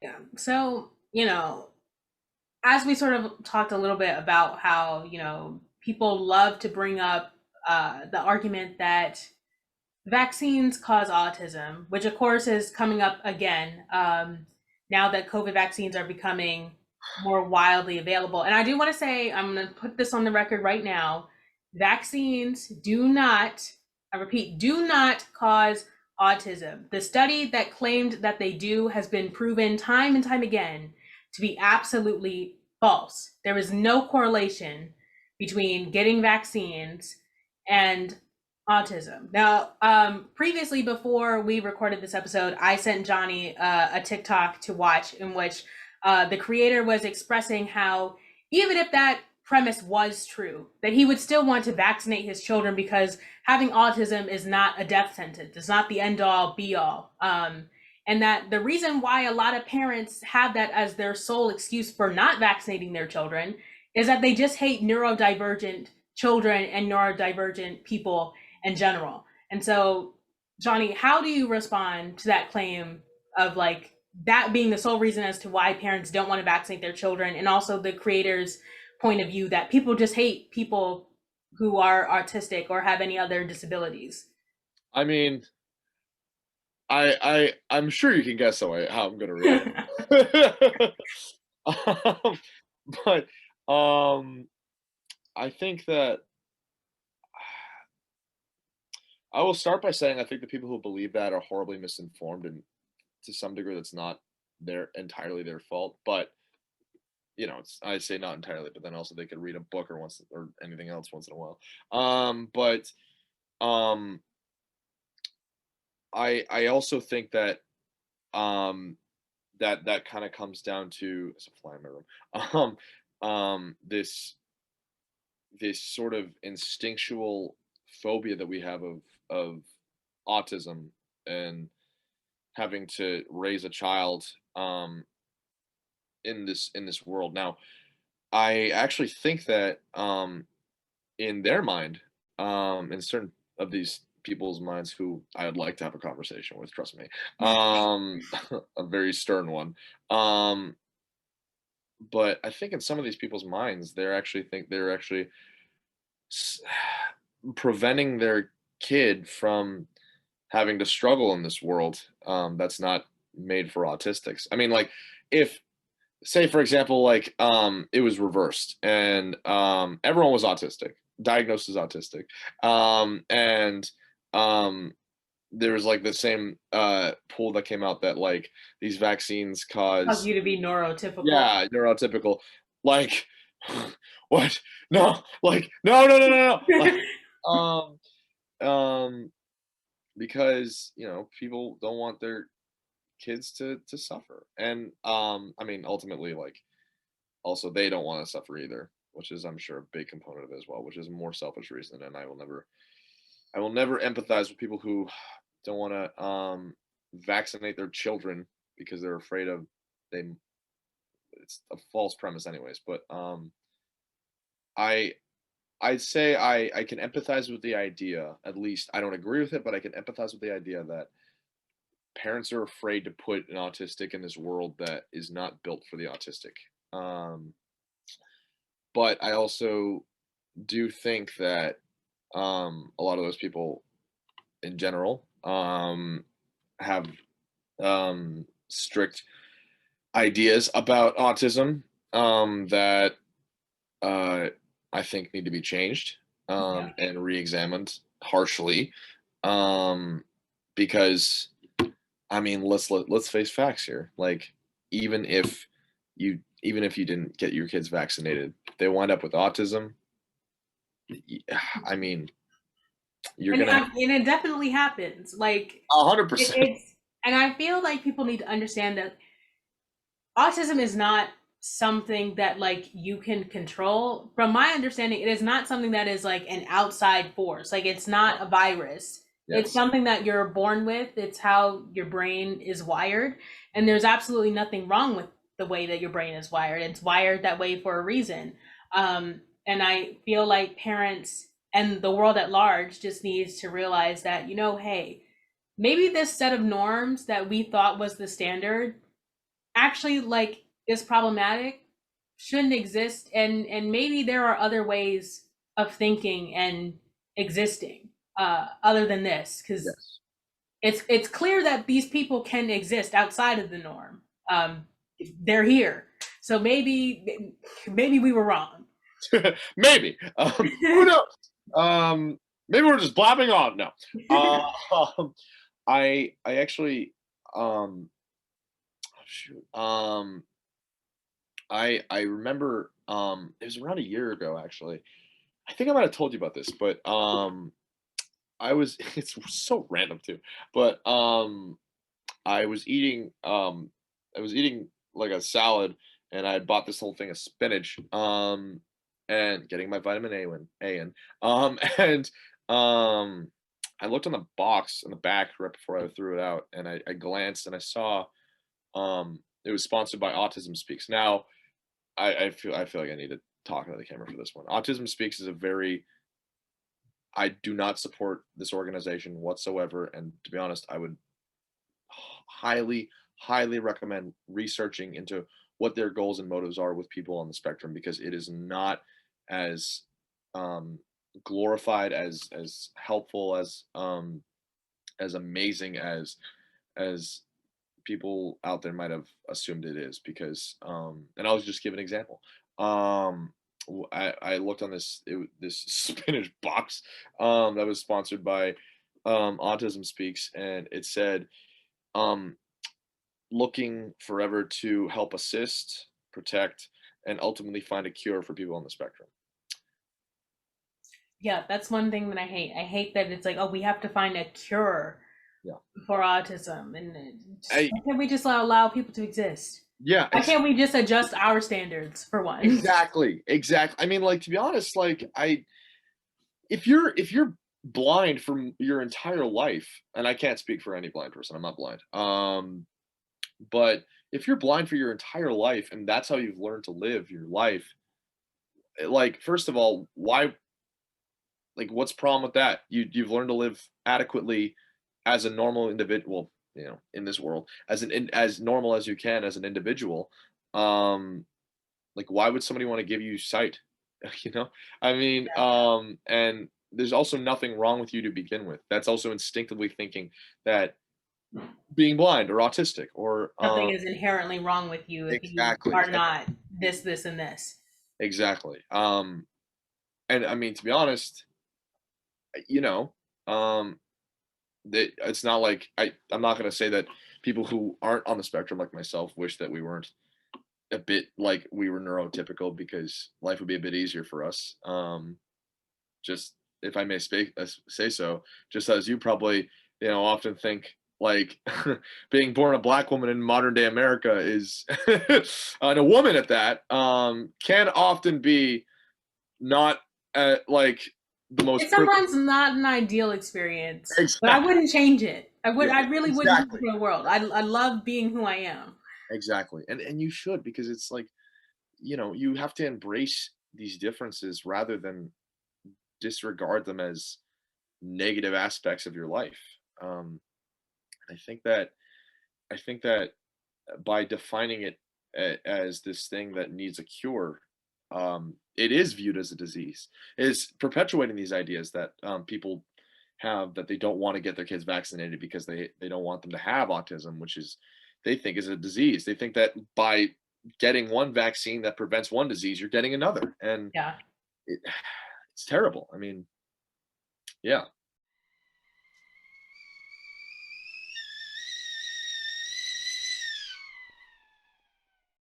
Yeah. So, as we sort of talked a little bit about how, people love to bring up the argument that vaccines cause autism, which of course is coming up again now that COVID vaccines are becoming more widely available. And I do want to say, I'm going to put this on the record right now, vaccines do not, I repeat, do not cause autism. The study that claimed that they do has been proven time and time again to be absolutely false. There is no correlation between getting vaccines and autism. Now, previously, before we recorded this episode, I sent Johnny a TikTok to watch in which the creator was expressing how even if that premise was true, that he would still want to vaccinate his children because having autism is not a death sentence. It's not the end all be all. And that the reason why a lot of parents have that as their sole excuse for not vaccinating their children is that they just hate neurodivergent children and neurodivergent people in general. And so, Johnny, how do you respond to that claim of like that being the sole reason as to why parents don't want to vaccinate their children, and also the creator's point of view that people just hate people who are autistic or have any other disabilities? I mean, I'm sure you can guess how I'm gonna react. um, but I think that I will start by saying I think the people who believe that are horribly misinformed, and to some degree, that's not entirely their fault. But I say not entirely, but then also they could read a book or anything else once in a while. But um, I also think that um that kind of comes down to it's a fly in my room. This sort of instinctual phobia that we have of autism and having to raise a child in this world. Now, I actually think that in their mind, in certain of these people's minds who I would like to have a conversation with, trust me, a very stern one. Um, but I think in some of these people's minds, they're actually s- preventing their kid from having to struggle in this world that's not made for autistics. I mean, like, if say for example, like it was reversed and everyone was autistic, diagnosed as autistic, and um, there was like the same poll that came out that like these vaccines Cause cause, you to be neurotypical. yeah, neurotypical, like what, no, like no, no, no, no, no, like, um um because people don't want their kids to suffer, and I mean ultimately, like, also they don't want to suffer either, which is, I'm sure, a big component of it as well, which is a more selfish reason. And I will never empathize with people who don't want to vaccinate their children because they're afraid of they it's a false premise anyways. But I I'd say I can empathize with the idea. At least I don't agree with it, but I can empathize with the idea that parents are afraid to put an autistic in this world that is not built for the autistic. Um, but I also do think that a lot of those people in general have strict ideas about autism that uh, I think need to be changed Yeah. and re-examined harshly, um, because I mean, let's face facts here. Like, even if even if you didn't get your kids vaccinated, if they wind up with autism, I mean, you're And, gonna have and it definitely happens. Like 100%. it's, and I feel like people need to understand that autism is not something that like you can control. From my understanding, it is not something that is like an outside force. Like it's not a virus. It's Yes. something that you're born with. It's how your brain is wired. And there's absolutely nothing wrong with the way that your brain is wired. It's wired that way for a reason. And I feel like parents and the world at large just needs to realize that, hey, maybe this set of norms that we thought was the standard actually like is problematic, shouldn't exist, and maybe there are other ways of thinking and existing other than this, because Yes. it's clear that these people can exist outside of the norm. They're here, so maybe we were wrong. Maybe. Who knows? Maybe we're just blabbing on. No. Um, I actually oh, shoot. I remember it was around a year ago actually. I think I might have told you about this, but I was it's so random too. But I was eating like a salad and I had bought this whole thing of spinach and getting my vitamin A in. And um I looked on the box in the back right before I threw it out and I glanced and I saw it was sponsored by Autism Speaks. Now I feel like I need to talk into the camera for this one. Autism Speaks is a very I do not support this organization whatsoever, and to be honest, I would highly, highly recommend researching into what their goals and motives are with people on the spectrum because it is not as um, glorified as helpful as amazing as people out there might have assumed it is because and I'll just give an example. I looked on this spinach box that was sponsored by Autism Speaks, and it said um, looking forever to help assist, protect, and ultimately find a cure for people on the spectrum. Yeah, that's one thing that I hate. I hate that it's like, oh, we have to find a cure Yeah, for autism, and I why can't we just allow people to exist? yeah, Why can't we just adjust our standards for one? exactly, exactly. I mean, like to be honest, like I if you're blind from your entire life, and I can't speak for any blind person, I'm not blind. But if you're blind for your entire life and that's how you've learned to live your life, like first of all, why like what's the problem with that? You've learned to live adequately as a normal individual, you know, in this world as normal as you can as an individual. Um like why would somebody want to give you sight? You know? I mean, and there's also nothing wrong with you to begin with. That's also instinctively thinking that being blind or autistic or Nothing is inherently wrong with you if you exactly. are not this, and this. Exactly. And I mean, to be honest, you know, um, that it's not like I'm not gonna say that people who aren't on the spectrum like myself wish that we weren't a bit like we were neurotypical because life would be a bit easier for us. Just if I may say so, just as you probably you know often think like being born a black woman in modern day America is and a woman at that can often be not like the most It's privileged. sometimes not an ideal experience, but I Exactly. wouldn't change it. Yeah. I really wouldn't change it Exactly. for the world. I love being who I am. Exactly. And you should because it's like you know you have to embrace these differences rather than disregard them as negative aspects of your life. Um, I think that I think that by defining it as this thing that needs a cure, it is viewed as a disease. Is perpetuating these ideas that people have that they don't want to get their kids vaccinated because they don't want them to have autism, which is they think is a disease. They think that by getting one vaccine that prevents one disease, you're getting another, and Yeah. it, it's terrible. I mean, yeah.